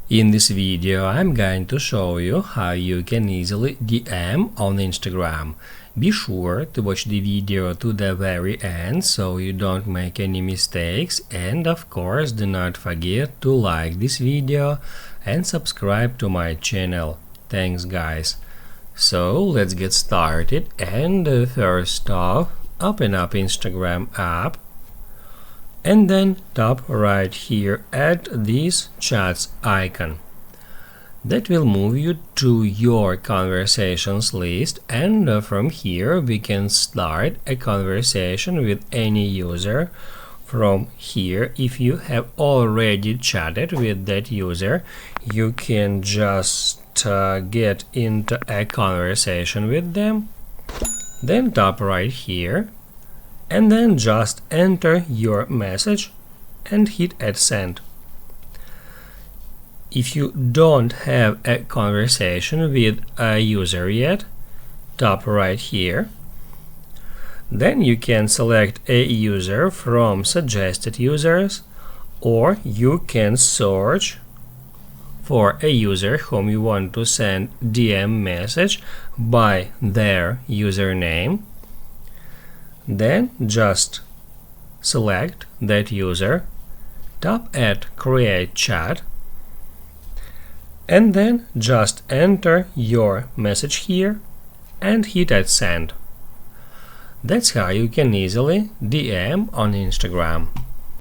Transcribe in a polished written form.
In this video, I'm going to show you how you can easily DM on Instagram. Be sure to watch the video to the very end so you don't make any mistakes, and of course do not forget to like this video and subscribe to my channel. Thanks guys. So let's get started, and first off, open up Instagram app and then tap right here at this chats icon. That will move you to your conversations list, and from here we can start a conversation with any user. From here, if you have already chatted with that user, you can just get into a conversation with them. Then tap right here and then just enter your message and hit add send. If you don't have a conversation with a user yet, tap right here. Then you can select a user from suggested users, or you can search for a user whom you want to send DM message by their username. Then just select that user, tap at create chat, and then just enter your message here and hit add send. That's how you can easily DM on Instagram.